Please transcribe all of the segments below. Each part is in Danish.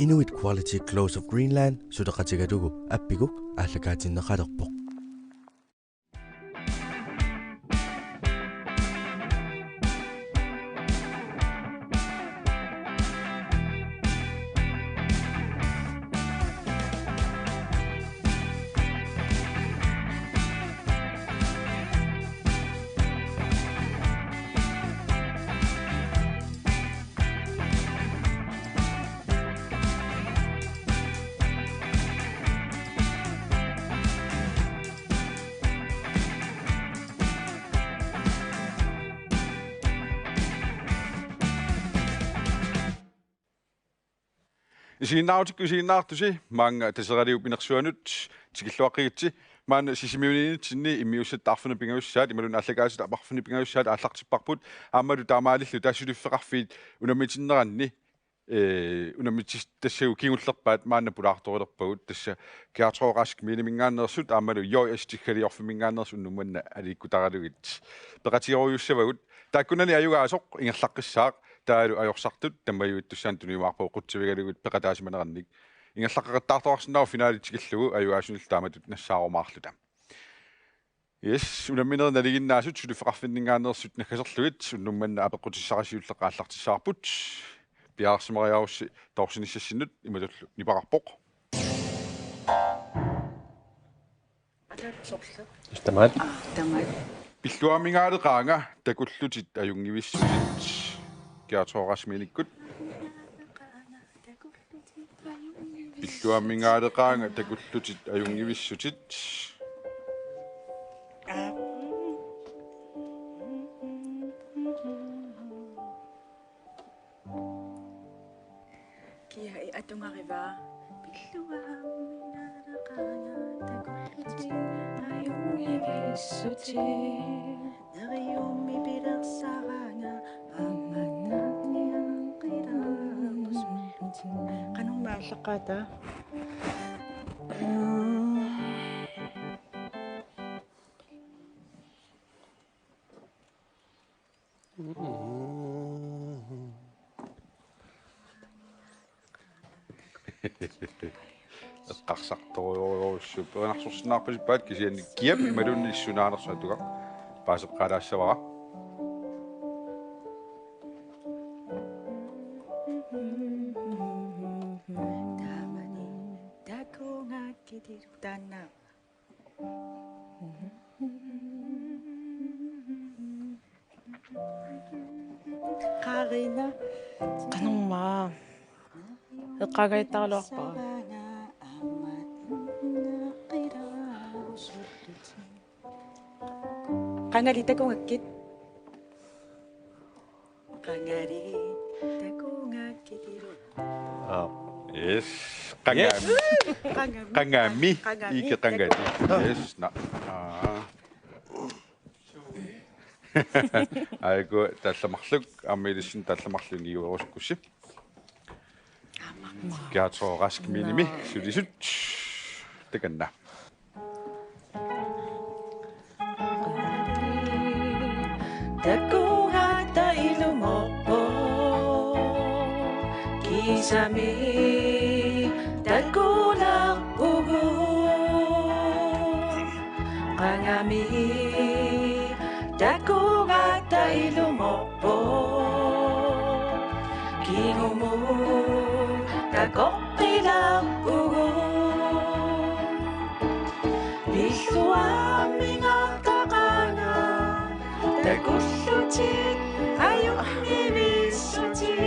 Inuit Quality Close of Greenland sudaqatigalugu appiguk ааллакаатиннеқалерпоқ Isiinnaartusi maanga taseriupinersuanut tikilluaqigitsi maana sisimiuniinitsinni immiussattarfuna pingaussaat imalun allakaasut aparfuni pingaussaat aallartipparput aammalu taamaalillu taassuliffeqarfiit unammitinneranni unammitis tassau kingullerpaat maana pulaartorilerpagut tassa kiartrooqask miinimingaannersut aammalu joi astikaliorfimingaannersu unnummanna aliikkutaralugut peqatioruyussavagut taakkunani ajugaasoq ingerlaqqissaaq taalu ajorsartut tammayuittussaan tuniumaarpo qutsivigalugut peqataasimanerannik ingerlaqqaqattaartoarsinnaru finaalitikillugu ajuaasunil taamatut nassaarumaarluta yes unammineer naliginnaasut suliffeqarfinningaannersut nakkaserlugit unnummanna apeqqutissarasiulleqaallartissaarput piaarsimariarussi torsinissassinut imatullu nipaqarpoq Tamad. Pilluamingaaleqaanga takullutit ajungivissutit kiartoorasmiinikkut Pilluamingaaleqaanga takullutit ajungivissutit Kia atungariva Pilluamingaaleqaanga takullutit ajungivissutit Nariummi pilersaranga Kanong maalaqata qarsartoriorussu perenarsorsinnaarpasippaat kisianni kiap imalunni issunaanersuatuga paaseqqalaassavara Tamani takonga kitirutana Karina Kanong ma. Eqqagaittarluarpa. Qangali takongakit Qangali takongakitiru yes qangami ike qangati yes na aigo tallamарлук армилисин талламарлуни юорусуккусси kiartooraask minimi sulisut takanna Takungata ilumopo Kisami Takulang ugu Qangami Takungata ilumopo Kingumu Takoqilang ugu Pilluamingaaqaqaanga Takullutit ajungivissutit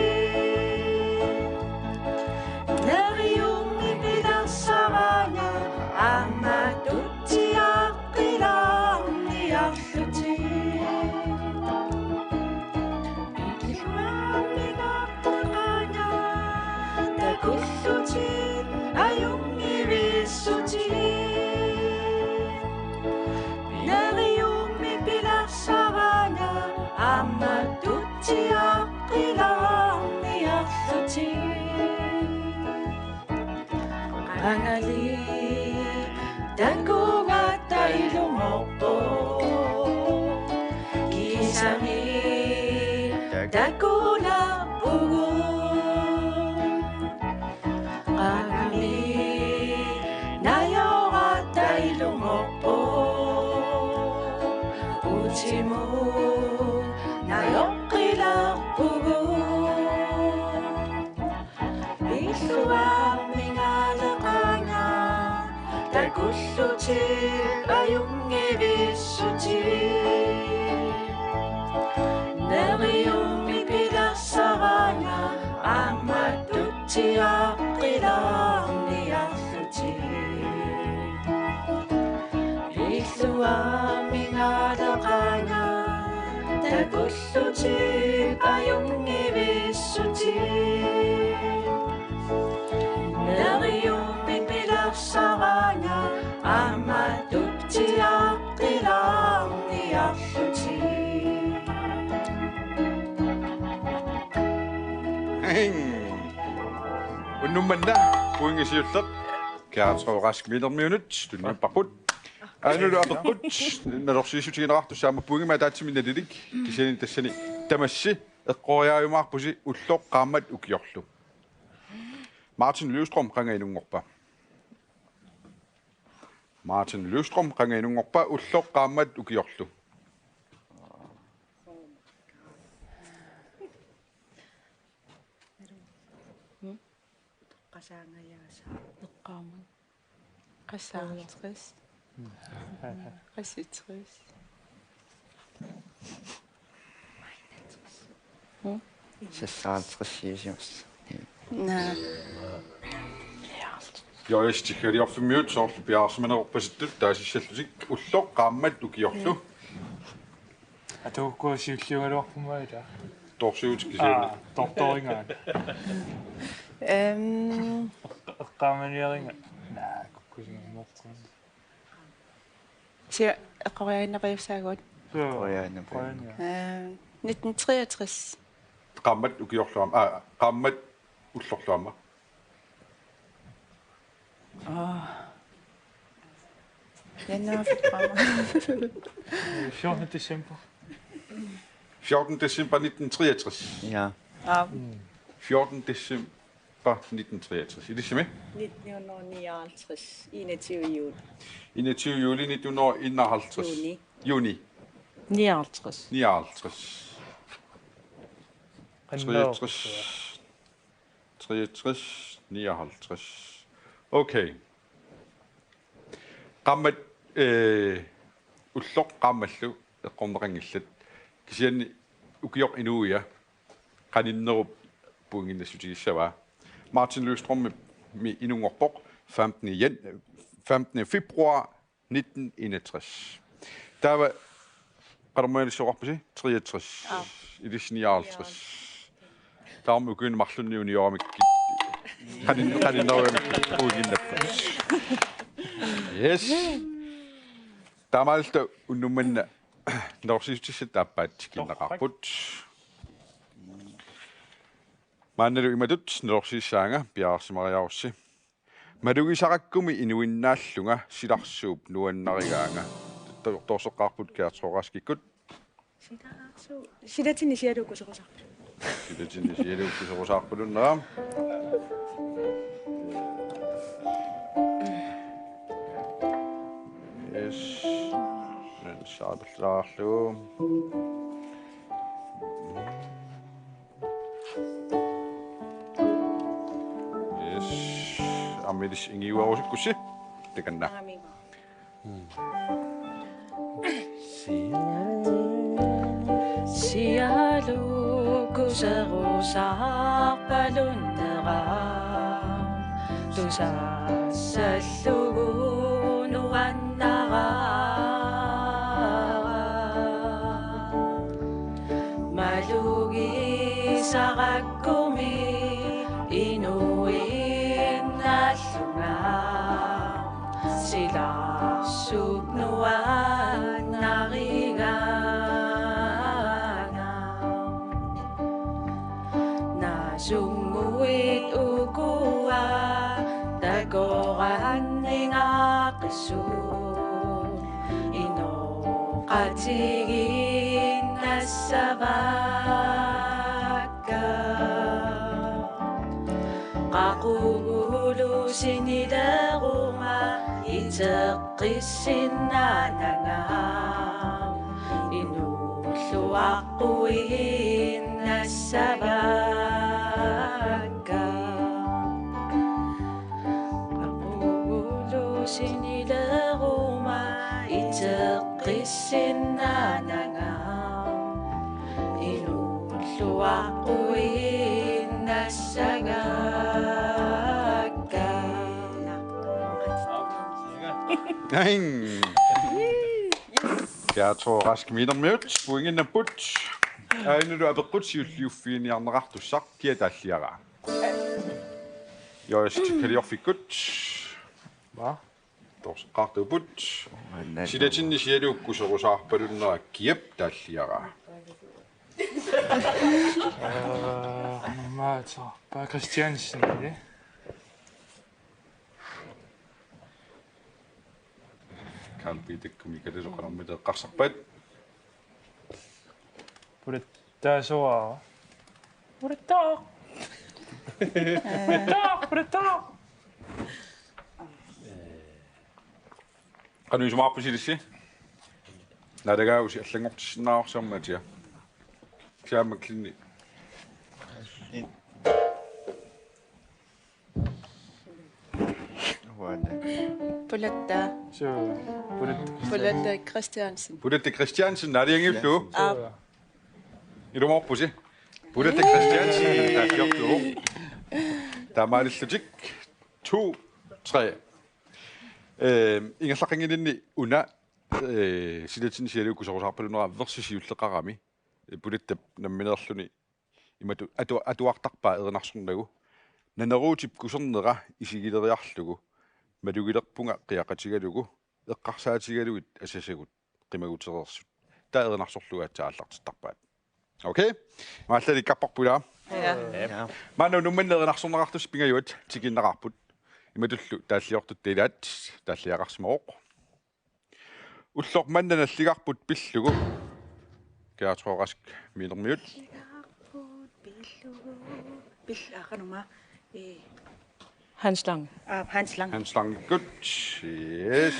Nariummi pilersaranga ammatuttiaqqilaarniarlutit Pilluamingaaqaqaanga Takullutit ajungivissutit Nariummi pilersaranga ammatuttiaqqilaarniarlutit Qangali takungata ilumorpo Kisami takulang ugu Simon nayoqqilarpugu Illuammingaaleqaanga takullutil ayungivissutil Neriummi pilassaraanga ammattutiaqqilaarniarlutil Illuammingaaleqaanga takullutil ayungivissutil Neriummi pilassaraanga ammattutiaqqilaarniarlutil Unnumanna puingisiulleq kiaratsorask milermiunut tunnippaqut aanulu apeqqut nalorsiisutiginarartu saama puingima taatsiminnalilik kisiani tassani tamassi eqqoriaayumaarpusi ulloq qaammat ukiorlu Martin Løvstrøm qangainungorpa Martin Løvstrøm qangainungorpa ulloq qaammat ukiorlu Qasaangayaasa Neqqaamun qasaartris qasitris Sassaaltrissiisius. naa Joistikaliorfimiut soorlu piaarsimanerorpasittut taasissallusik ulloq qaammat ukiorlu Atuukkuusiulliugaluarpumaiта. torsiut kisiani Tortoringaan. Eqqaamanieringa. Naa kukkusingamorqun. sia eqqoriainnaqiussaaguat Qoriaannapu. 1963 qaammat ukiorluam qaammat ullorluamma januar februar 14. december. 14. december 1963 Ja. 14. december 1963 er det simpelthen 1959, 21. juli. 21. juli 1951 juni 59. 59 63 63 59 okay qammat ulloq qaammallu eqqorneqangillat kisiani ukior inuia qaninnerup puinginnassutigissawa Martin Løvstrøm med inungorpoq 15. februar 1961 der var qarmuanissoqarpusi 63 59 der om begynde marlunni uniormik qaninneruamik puinginnappa yes Tamalta unnumanna norsisutissat taappaattikinnaqarput Maannalu imatut norsissaanga piaarsimariarussi Malugisarakkumi inuinnaallunga silarsuup nuannarigaanga torsoqqaarput kiartooraskikkut Sidatini sialukusoqosarpu. silatinni sialuukkisorusaarpulunneram yes saarlaarlu yes amilis ingiuarusikkussi tekanna Sialukuserusaarpalunneraa tusassallugunuannaraa Malugisarakkumi inuinnallunga silarsupnuannarigaanga Nasunguit ukua takoranningaaqissu inoqatigin nassavakka qaqugulusinilaquma iteqqissinnaananga inu ulluaquin nassavakka aqulusinilleruma iteqqissinnaananga inulluaquin nassagakka. Nein. Jeg tror rask minder mødt, buingen er budt. Aina du abequtsiulliuffiiniarnerartussaq kiatalliara. Joist kaliorfikut. Hva? Torseqqartuput. Silatinni sialuukkuserusaarpalunnera kiap talliara. Normalt så. Bare Christiansen, ikke? Kalpiitikkum ikalisoqarmita qarsarpat. Der så. Hvor er det der? Hvor er det der? Qanu isumaarpusilissi. Nadagausi allangortissinnaarsammatia. Kiamaklinni. Pulatta. Så. Hvor er det? Pulatta Christiansen. Pudatte Christiansen, nadiangillu. Så. Ilumaarpusi. Pudatte Christiansen, tassiortuhu. Taamaalillutik. 2, 3. Ingerlaqangilinni una silatin sialuukkusorusaarpalunera versisiulleqarami. Pudatta namminerluni imatu atuartarpaa erinarsornagu. Naneruutip kusernera isigileriarlugu. Madugilerpunga qiaqatigalugu eqqarsaatigaluit asasagut qimaguterersut taerinarsorluga taallartittarpaat. Okay? Maallali kapparpula. Ja. Manu nummannerinarssornerartus pingajuat tikinnaqarput. Imatullu taalliortut tilaat taalliaqarsmooq. Ullormannanalligarput pillugu. Kaatrorask minermiut. Billarnuma. Hans Lang. Hans Lang. Hans Lang gut. Yes.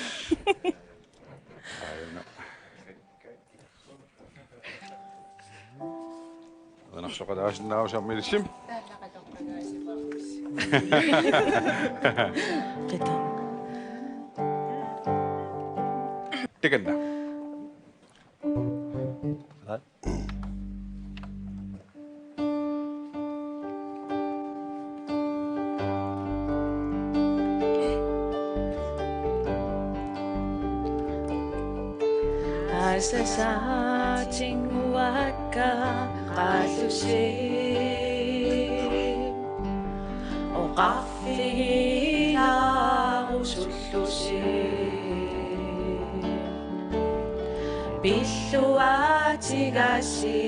Rinarsoqalaasinnaarusaarmilissim. Qita. Tikanna. Asasaatinguakka qallusim oqarfiginaarusullusim pilluatigasi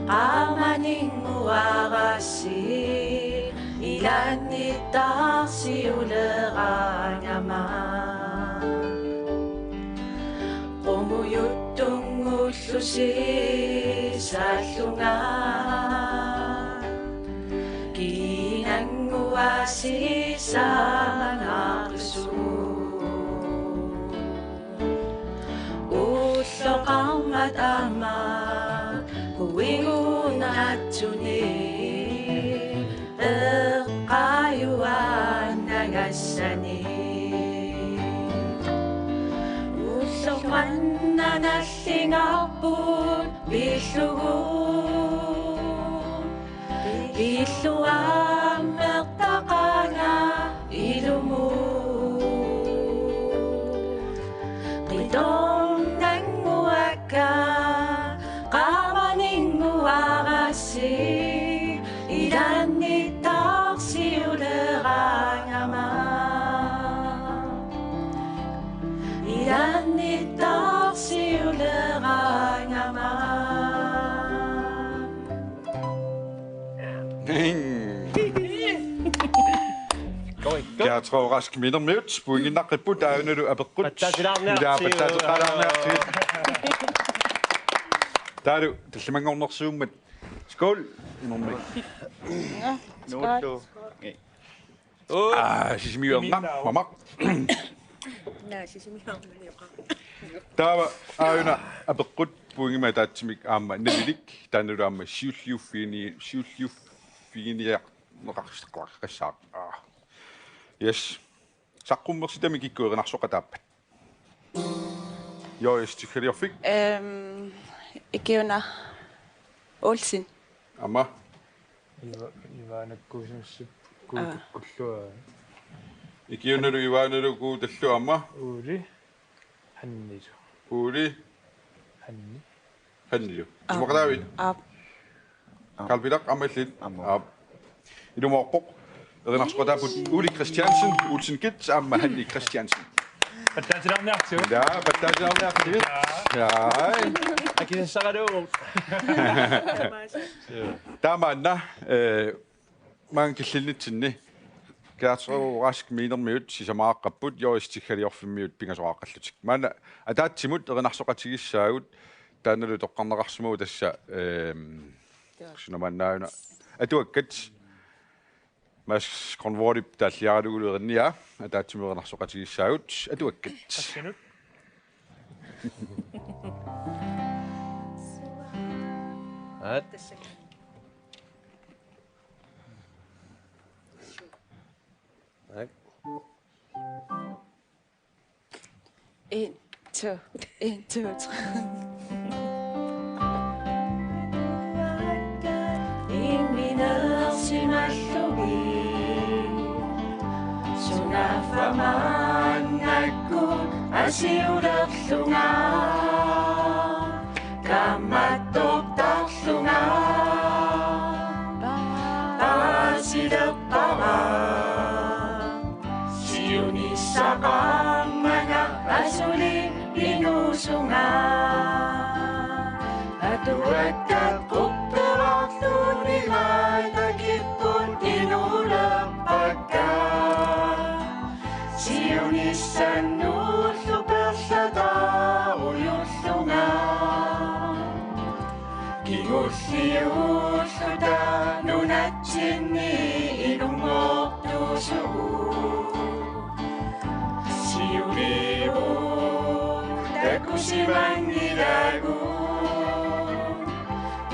qamaninguarasi ilannittarsiulerangama qumuyuttungullusi sallunga kinanguasi samangaqisu ulloqarmat ama kuwingunatsuni eqqayuan nagassani Mannanallingarput billugu billuammertaqanga ilumu qidonnanguakka qamaninguarasi ilannittarsiulerangama Jeg tror rask minermiut. Buinginaqqipput aanalu apeqqut. Patataarnertit. Taalu tallimangornersuummat. Skål. Inermi. Sisimiuerna. Mamak. Nej, sisimiuerna. Taava auna apeqqut puingima taatsimik aamma nalilik taanaluamma siulliuffiiniaq neqarsaaq. Yes. Saqqummersitami kikkuerinarsoqa taappat. Jois tikhaliorfik Ikiuna Olsen. amma Иванаккусимсип кууккуллуа ikiunalu ivaanalu kuu tallu amma уули ханнису uuli ханни hannilu. Sumaqtaavit Kalpilaq ammallit aap ilumorpoq erinarsoqa taaput Uli Christiansen Olsen Kits amma Hanni Christiansen. паттаатиларниартиу Ja, pattaasiarniartit. Ja. акинссагалуу Taamaanna maan killilnitsinni kaatsuurask miinermiut sisamaaqapput joistikkhaliorfimmiut pingasoraaqallutik. Maana ataatsimut erinarsoqatigissaagut taanalu toqqarneqarsumu tassa sunamannauna atuakkat mas konvorip talliaralugulu erinnia ataatsimut erinarsoqatigissaagut atuakkat. тассинут En, to, 1, 2, 3. Iminersimallugi Sunafamannakku asiulerlunga Kammattortarlunga Paasilerpara Siunissaqammanga asuli inusunga Atuakkat qupperarluni maitakippun inulerpakka Siunissannuullu perlata uyullunga Kingulliulluta nunatsinni ilungortusugu Siuliu takusimannilagu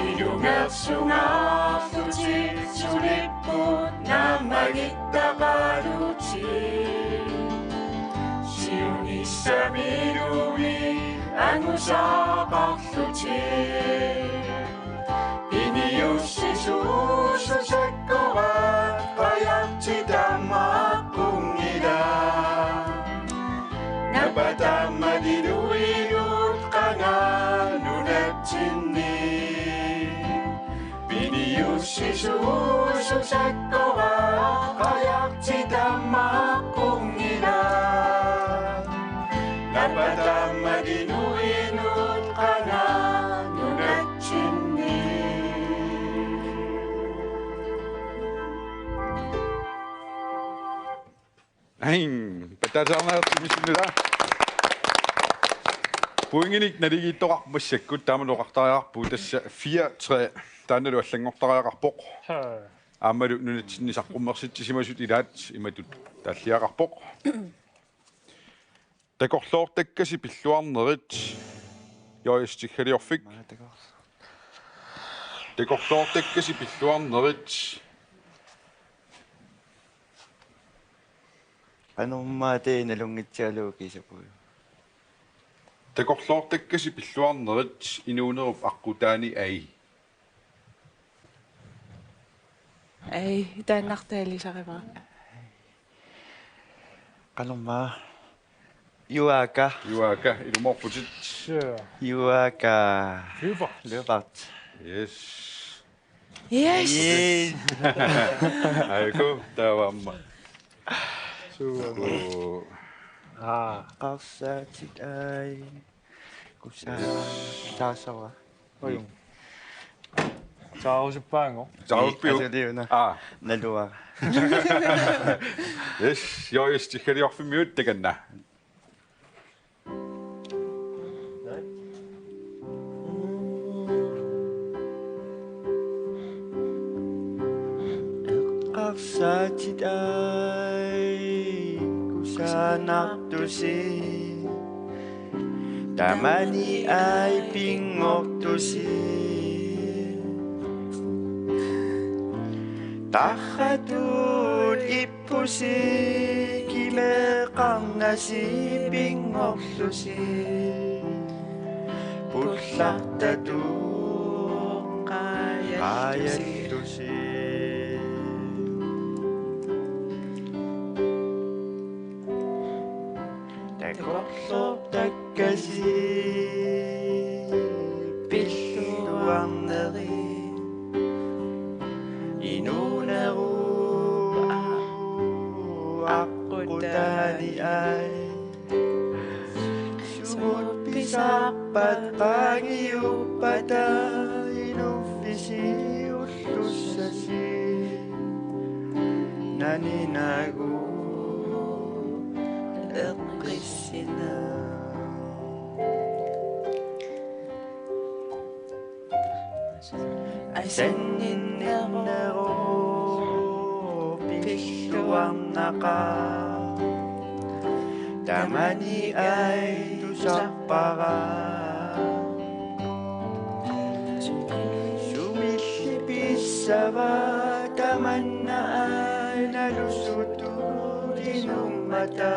Ilungersungaarluti sulipput nammagittaqaluti Siunissamilui angusaaqarluti Iniussisuususakkorat qajartitammaaqpungila Napatamadiluilut qanganunatsinni Iniussisuususakkorat qajartitammaaqpungila Napatamadiluilut qanganunatsinni Ain, pattaasiarniartimissunnula. Puinginik naligittoqarpussakku taamaluqartariarpu tassa 4-3 taanalu allangortariaqarpoq. ха Aammalu nunatsinni saqqummersittisimasut ilaat imatut talliaqarpoq. Takorloortakkasi pilluarnerit joistikkhaliorfik. Takorloortakkasi pilluarnerit Anummaatee nalungitsialuukisapuu. Takorloortakkasi pilluarnerit inuunerup aqqutaani ai. Ei, taannartaalisariva. Qalummaa. Juaka. Juaka ilumorputit. Juaka. Løber. Løbert. Yes. Yes! Yes. Aiku tawamma. Qarsatit ai. Kusaa taasawa. 어용 자오십방어 Zauppiu. Asaliuna. Nalua. Yes, joistikkhaliorfimmiut takanna. Qarsatit ai. Kusaa nartusi. Tamani ay pingoktusi Takhatul ipusi Kimeqarnasi pingoktusi Pullaqtatu qayallusi Takorlor takkasi pilluarneri Inuneru aqutani ay Sumut pisaqpat pangiupata Inuffisi ullussasi Naninagu eqqissina Asanninnero pilluarnaqa Tamani ay tusaqpaqa Sumillipissava tamanna ay nalusutu inummata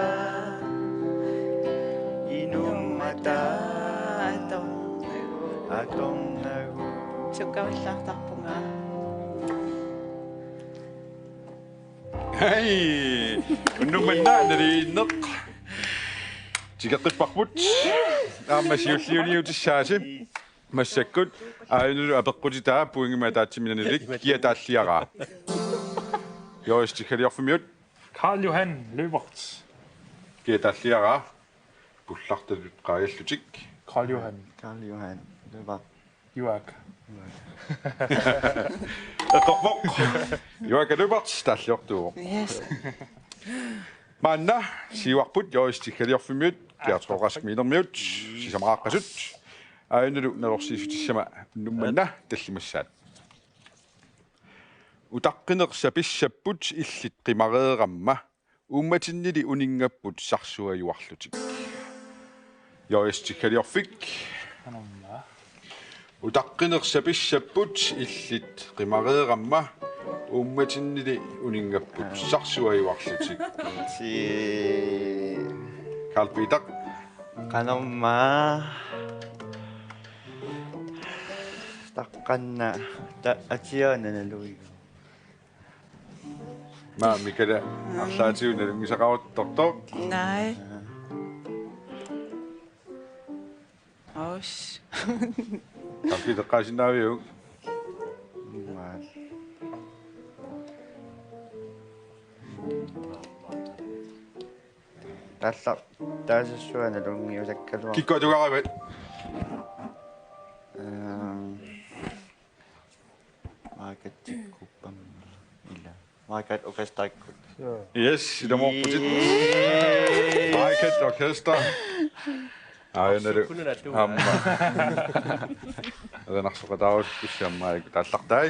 atong nagu Sukawillaqtarpunga. Hey, numanna nariinneq. Tigaqqipparput. Aamasiulliuniutissaasi. Massakkut aayunulu apeqqutitaa puingima taatsimminanilik kiataalliaraa. Joistikaliorfumiut Karl Johan Løbert. kiataalliaraa. Pullartalut qaajallutik. Karl Johan. Karl Johan Løbert Juak. Eqorpoq. Joakalupart talliortuuq. Yes. Manna siuarput joistikaliorfumiut kiartroqaskmiinermiut sisamaqassut. Aayunulu nerorsiifutissama nummanna tallimassaat. Utaqqinерсаписсаппут иллит qimареерамма умматиннили униннгаппут сарсуаюарлутик. Joistikaliorfik. Anamma. Utaqqinерсаписсаппут иллит qimареерамма умматиннили униннгаппут сарсуаюарлутик. si Karl Peter qanorma taqqanna ta atiaananaluigu ma mikala arlaatiunalungisaqaruttortor Nej. Os. Karl Peter qasinaaviu Mal. Talla taasassuanalungiusakkaluar kikkuatuqaravat maakatsikkuppam illa maakat orkestarikkut yes idamorputit Michael Orchester aayunalu amma adanarsoqataavuskussiammaaliku taallartai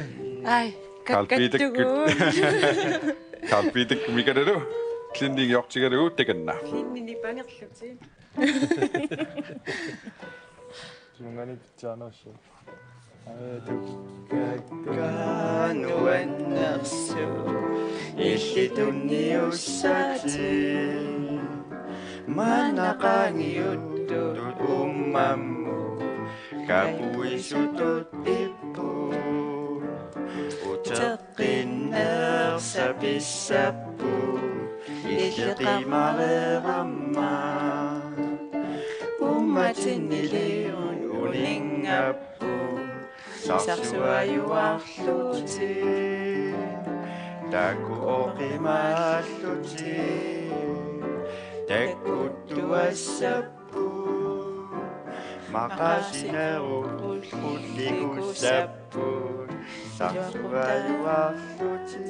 Ej, Karl Peter Karl Peter mikalalu klinningiortigalugu takanna Klinnini pangerluti. 중간에 듣지 않았어. kanuannersu illitunniussati manaqangiuttut ummammu kapuisutut ippu uteqqinnersapissappu illiqimareeramma ummatiniliun uningappu sarsuayuarluti taku oqimaalluti takkuttuassappu maqasineru ulligussappu sarsuayuarluti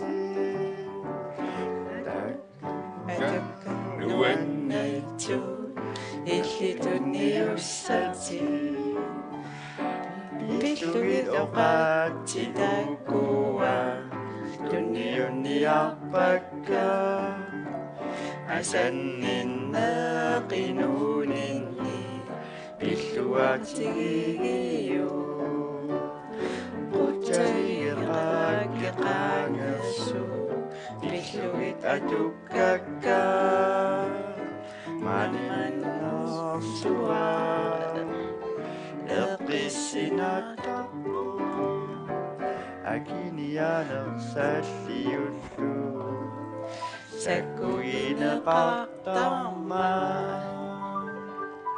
Nuannattu illituniussati. Pillugit oqaatitakkuwa tunniunniarpakka asanninneeqinuuninni Tuatigiyo Qutaigeraqeqangersu Pillugit atukakka Manmannorsua Eqissinataqpu Akinianersalliullu Sakkuineqartarma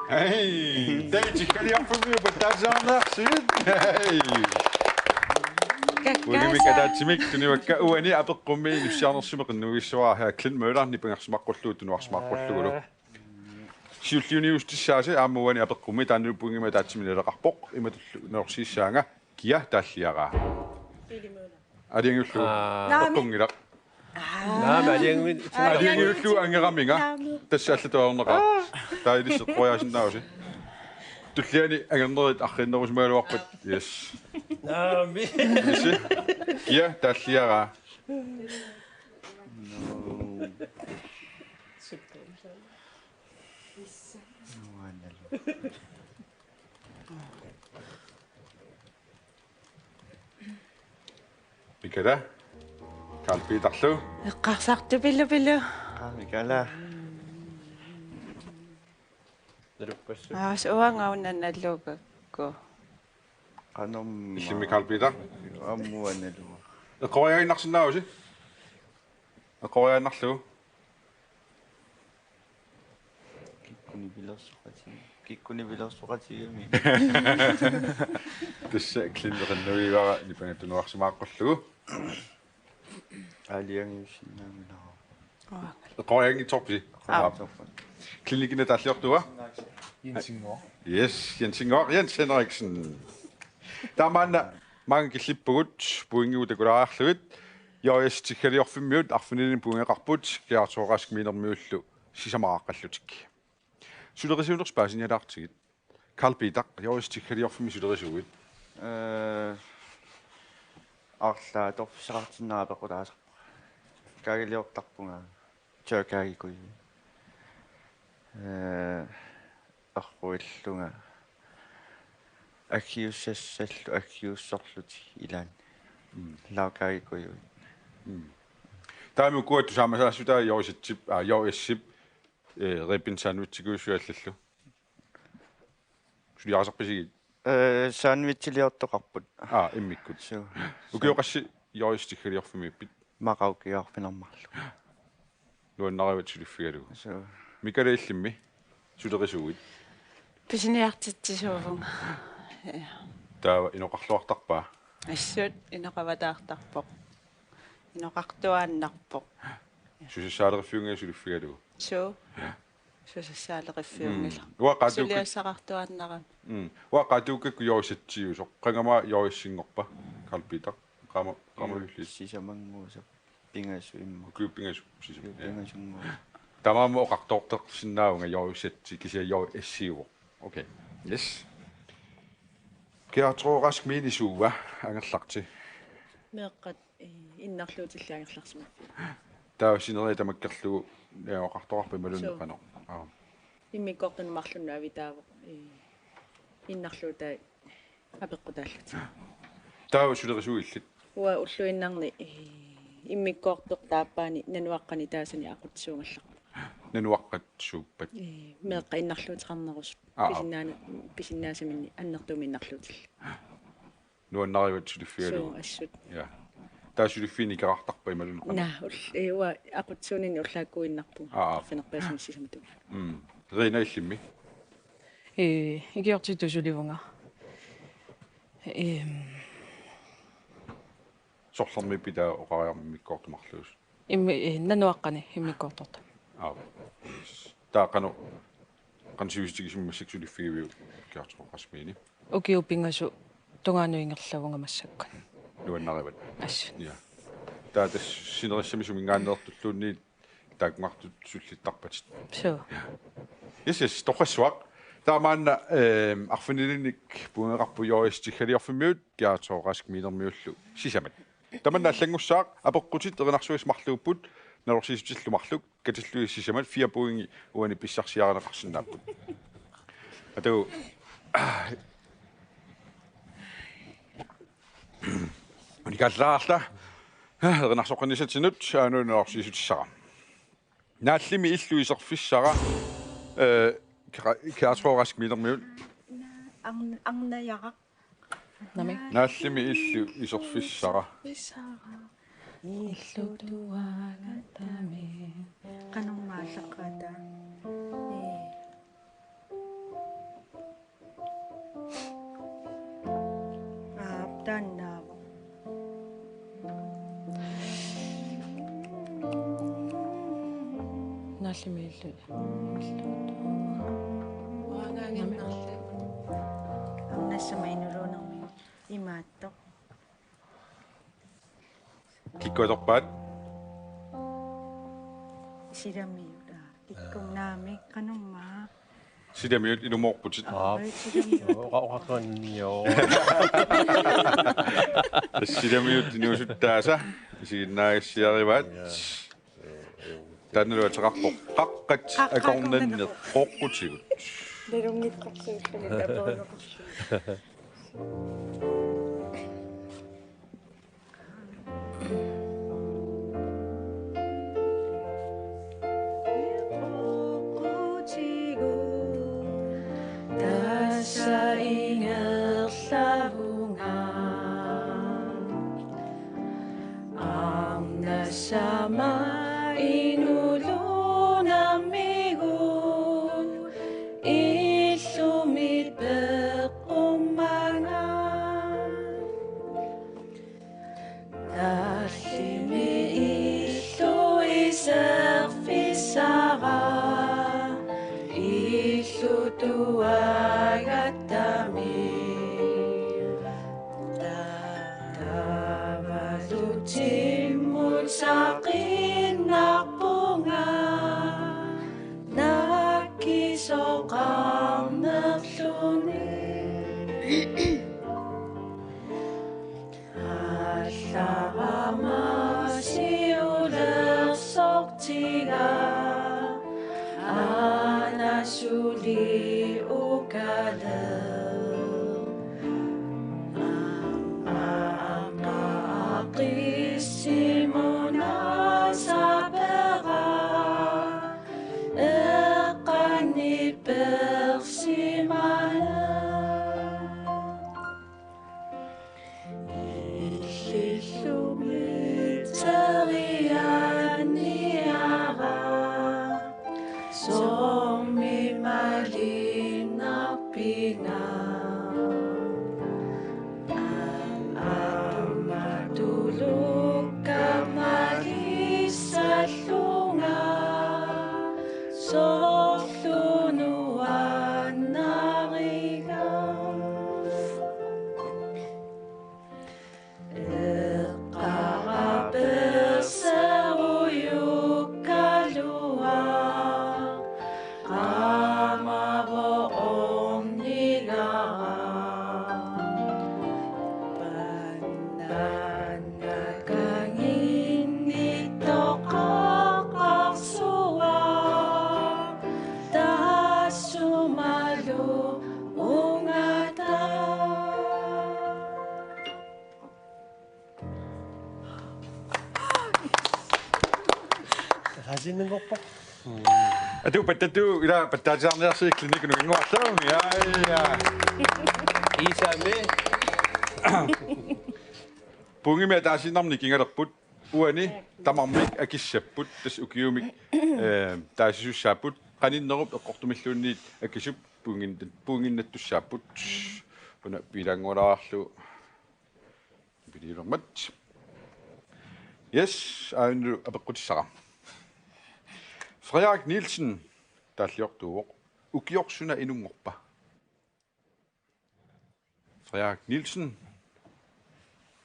Hey, Daisy, kan je afvallen op dat zondag zien? Hey. Uuni mikataatsimik tuniwakka uani apeqqummi nissiarnersimeq nuissuaa haa klin mølarni pangarsimaqqulluut tunuarsimaqqulluulu. Siulliunius tissaasi aammuani apeqqummi taannupunngima taatsimileleqarpoq imatullu neorsiissaanga kia taalliaraa. Adiangullu apeqqungila. Adiangullu angeraminga tassaallutuarneqa. Taailiseqqoyaasinnausi. Tulliani angernerit arrinnerusmaaluarpat yes. Naami. Kia taalliaraa. Mikada kalpiitarlu Eqqarsartu pillu. Mikala Suangaunannalluukakku. qanom issimmi kalpiitar ammuanalu eqoriaginnarsinnausi eqoriaannarlugu kikkuni vilersuqatigami tassa klinneqannuivara nipangattunuarsimaaqqullугу aliangiussinnaamina eqoriagitorpisi klinikina talliortuva Jensingor. yes Jensingor Jens Henriksen tamanna mange killippugut puingiutakulaarlugit joistikaliorfimmiut arfinilin puingeqarput kiartorask miinermiullu sisamaraqqallutik sulerisuunerspaasinjalaartigit Carl Peter joistikaliorfimmi sulerisuugit arla torfisaqartinnaapaqulaasa kaagiliortarpunga tjakaagikui arruillunga akiusassallu akiussorluti ilaan laakaagikui taami kuattu saamasaassutaa joisitsip joissip ripin sandwichikuussuallallu suliarasarpisigit sandwichiliortoqarput immikkut su ukioqassi joistikaliorfimmiippit maqaukiaarfinarmarlu luannarivat suliffigalugu su mikaleillimmi sulerisuugit Pisiniartitsisuuvunga. taava inoqarluartarpaa Assut inoqavataartarpoq. Inoqartuaannarpoq. susissaaleriffiungia suliffigalugu Susassaaleqiffiungila. uaqaatuukku Suliassaqartuannara. uaqaatuukkakku joisatsiusoq qangamaa joissingorpa Carl Peter qama sisamangmuusa pingasu immu kuuppingasu sisam pingasungu tamaamu oqartoorteqsinnaavunga joissatsi kisia joissiuvo okay yes kiatroorask miilisuuva angerlarti meeqqat innarluutillaangерларсима taavassineria tamakkerlugu oqartoqarpa malunneqano иммиккортунмарлунну авитаavo innarluuta апеққутааллути taava sulerisuuillit уа уллуиннарни иммиккоортоқ тааппаани нануаққани таасани ақутсуунгалларпа nanuaqqat suuppat меэққа иннарлуутеқарнерус писиннаасаминни аннертуми иннарлуутилла nuannarivat suliffigalugu суу ассут ja taasuliffini qarartarpa imalunneqano на уа ақутсуунини уллааккуиннарпу финерпаасмиссисамату rinaillimmi Igiortitusuливунга. sorlarmi pita oqariarmikkoortumarluus Nanuaqqani immikkoortorta. taaqanu qansiustigisimmassaksuliffigiviu kiartoqasmiini Ukiupingasu tungaanuingerlavunga massakkan. nuannarivat Assut. ja taatas sinerissamisumingaanertulluunni taakmartut sullittarpatit Suu. yes toqassuaq taamaanna arfinilinik puungeqarpu joistikaliorfimmiut kiartoqask miinermiullu sisamat tamanna allangussaaq apeqqutit erinarsuismarluupput nalorsiisutillumarluk katillui sisamat 4 puingi uani pissarsiaranaqarsinnaapput atu Unikallаарla. Erinarsoqanissatsinut aanuunerorsiisutissara. Naallimi illu iserfissara kaatsuorask milermiut. Arnayara. Nami. Naallimi illu iserfissara. Illu tuagatami. Qanormaallaqata. Tannaava. Naallimi illu. Waangaanginnarlu. Arnassamainuluunermi imaattoq. Kikkoitorpaat. Sidamiuta. Ikkunnaami qanormaa. Sidamiut ilumorputit. Oqaqaqanniyo. Sidamiut niusuttaasa isiginnaagissiarivaat. Tannuataqarpo qaqqat akornanne qoqqutigut. Lerungiqqorsuulluni tapooloqorsu. Sama inulunamigun illumit bequmangan Nallimi illu iserfissara illu tuagatami Tavalutimul saqinnaqpunga nakkisoqarnerluni Allaramasiulersortiga anasuli ukaler Qissimuna sabera eqani persimana Illumitserianiara Sommi malina pina Tulog ka malisallunga Soflunuan nariga Iqarabersaruyuk kalua Qamaboom nilara Hajinnen koppo. Atu patatu ila pattajarnersi klinikun inguarlauni ja. Isame. Pungimi taasinarni kingalerput uani tamarmik akissapput tas ukiumik taasisussaaput qaninnerup eqqortumilluunniit akisup punginnattussaapput una pilangulaarlu pililermat. Yes, aanu apeqqutissara. Frederik Nielsen talliortuuq ukiorsuna inungorpa. Frederik Nielsen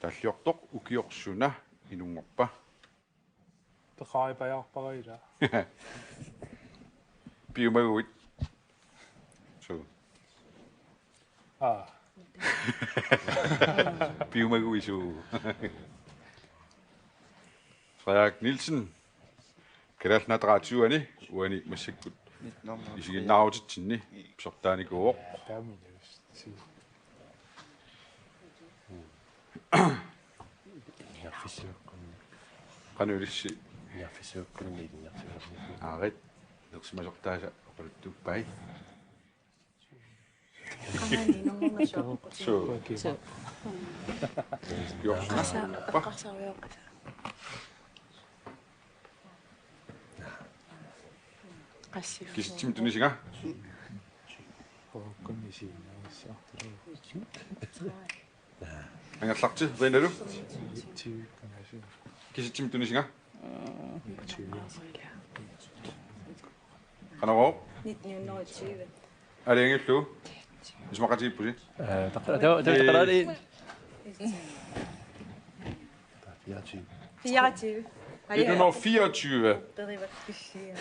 talliortoq ukiorsuna inungorpa. Teqaipajarparila. Piumaguit. So. Piumaguisu. Frederik Nielsen Keralnatraatuani uani massakkut isiginnaarutitsinni sortaanikuoq Qanulissi Niarfissuukkunniilinniarfissuukkunni. aarit nersimajortaasa oqaluttuuppai Kangani nungunga soqquti. so So. qasa Qasawiaq. Qassiv. kisitsim tunisinga angallarti rinalu kisitsim tunisinga qanaro 1920. aliangillu ismaqatiippusi taqarali 24. 1924 Bedriver kishia.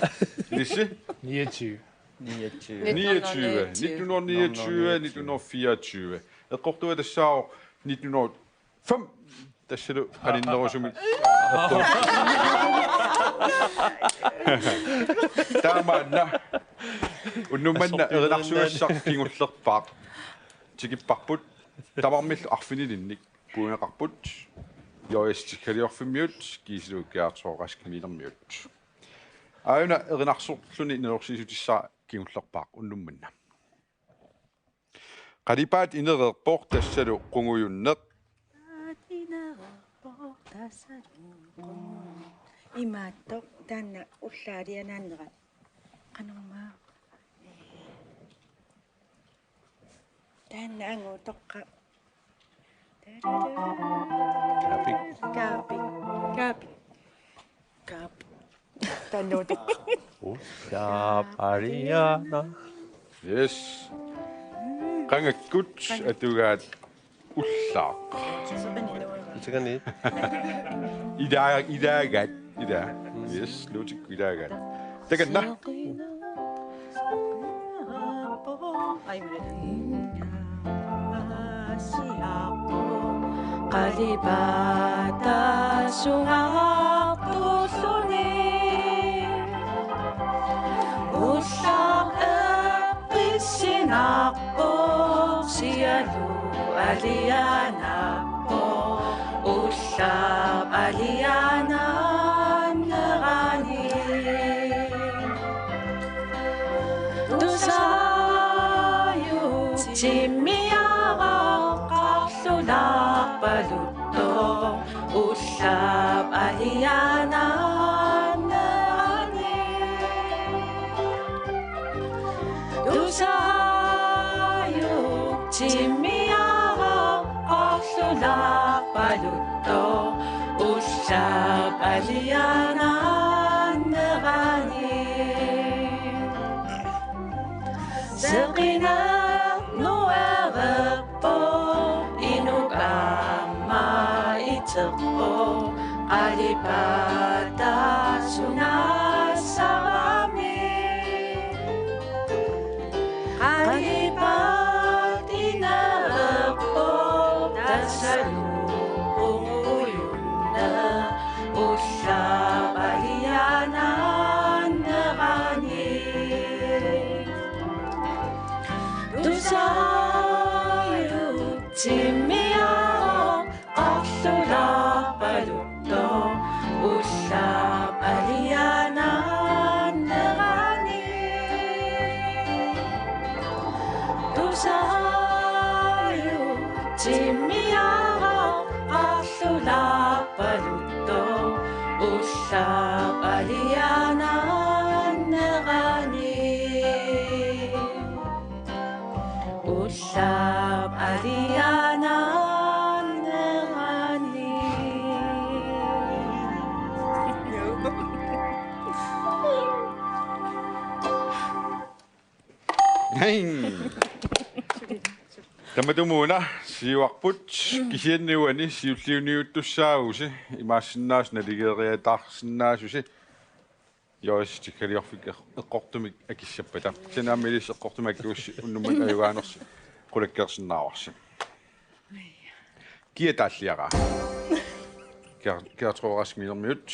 lissi 29. 1929 1924 eqqortua tassaao 1905 tassalu qalinnerusumi taamaanna unnumanna erinarsuassaq kingullerpaaq tikipparput tamarmillu arfinilinnik puungeqarput joistikaliorfimmiut kiisiluukkiaartooqaskimiilermiut aina erinarsorluni nelorsisutissa kingullerpaaq unnummanna qalipaat inereerpoor tassalu qunguyunneq Imattoq tanna ullaalianaannerat. Qanormaa. Tanna anguutoqqa. Kaap. Tannuutoqqa. Yaapariana. yes qangakkut atugaat ullaaq Itakani. idaagat ida yes lutik idaagat takanna Ay, Qalipata suhaqtusuni Ussaq eqqissinaqpo siyalu aliyanaqpo Ussaq aliyanannerani Tusayu timmiaqaqqarsulaqpalutto Ussaq aliyanannerani Tusayu timmiaqaqqarsulaqpalutto Ussaq aliyanannerani Seqina nuareqpo inukama iteqpo qalipata sunasarami qalipat inareqpo tasalu qunguyunna ussaq aliyanannerani Tusayu timmiaq qarsulaqpalutto ussaq aliyanannerani Tusayu timmiaq qarsulaqpalutto ussaq aliyanannerani Ussaq aliyanannerani Tamatumuuna siuarput kisianniuani siulliuniuttussaagusi imaassinnaas naligeeriataarsinnaasusi joistikaliorfik eqqortumik akissapata sanaamilis eqqortumakkuussi unnumman ayugaanersi qulakkersinnaarsi kiataalliaqa kiartroorasmilermiut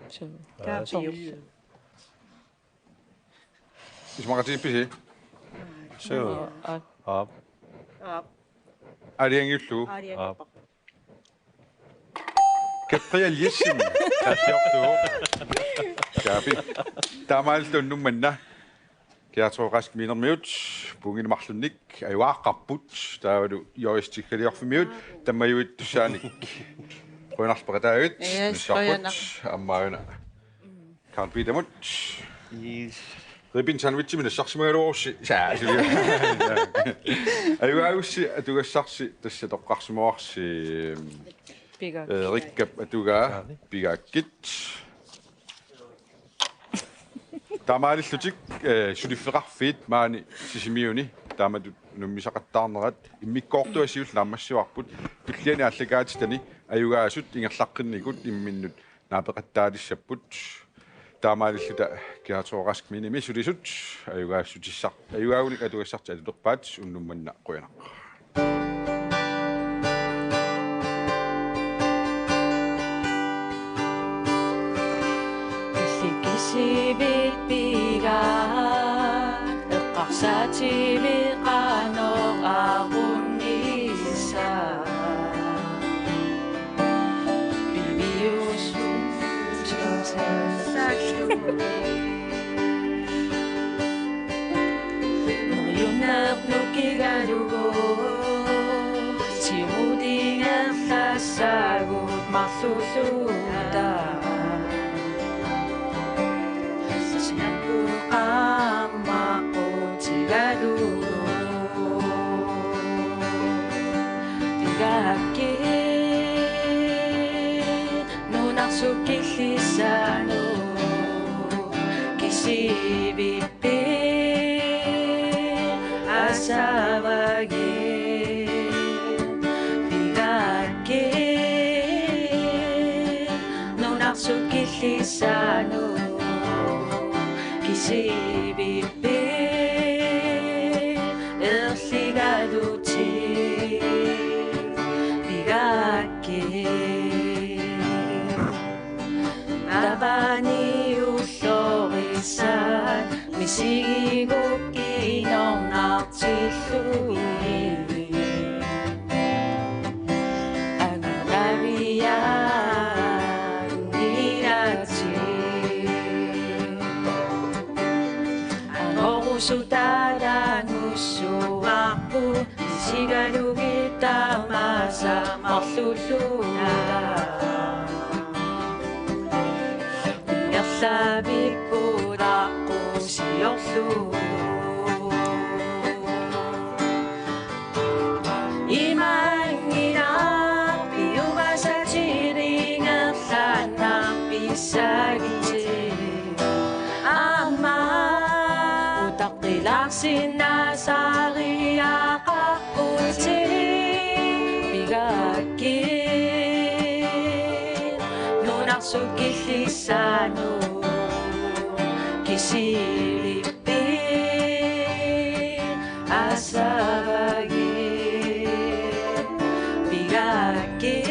So. Kapiu. исмакатипписи Suu. Op. алиангиллу Ариаппа. каприалиссим тассиортуо капи таамааллуннумманна киатроқаск минермиут пунгинмарлунник аюааққарпут таавалу юристиккалиорфимиут таммаюит туссааник қуинарпақатаагит аммаагана карпитамут Is. рибин сандвичи минассарсимагалуорси саасули аюаусси атугассарси тасса тоққарсимуарси Bigger. риккап атугаа пигааккит тамаалиллутик сулиффеқарфиит маани сисимиуни таамату нуммисақаттаарнерат иммиккоортуасиул нааммассуарпут пиллиани аллагаатитани аюгаасут ингерлаққинникут имминнут наапеқаттаалиссаппут таамаалиллута киатсоораск миними сулисут аюгаассутиссар аюгаагуник атугассарти атутерпаат уннумманна қуянақ Sibit bigat eqqarsatili qanoq aqunnissa bibius Nuyunak nukigalugo Simuding ang sasagot masusuda Sukisano kisibipi asawagi bigaki nunak sukisano kisibipi ersigaduti bigaki Tabani usorisan misigop inong nagsisuli ang nariyan nirati ang okusutadan uso ako misigalugita masa maksusunan Sabi ko na ako siyokso Imanginak piyuma sa chiring at sanang pisagiti Ama utak tilaksin na sa riyak akuti Bigakin nunak sukilisano Kisilipi asabagi bigaki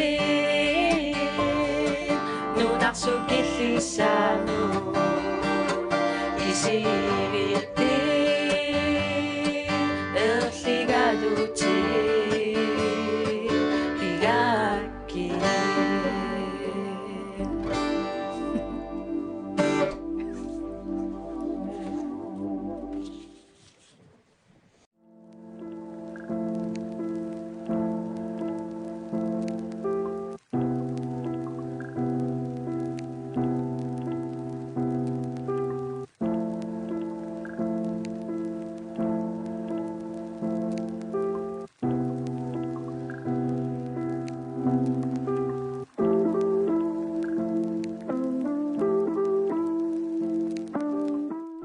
nunak sukilisano Kisilipi ersigaduti bigaki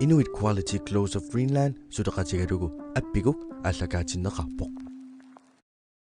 Inuit Quality Close of Greenland sutaqatigalugu appiguk allakaatineqarpoq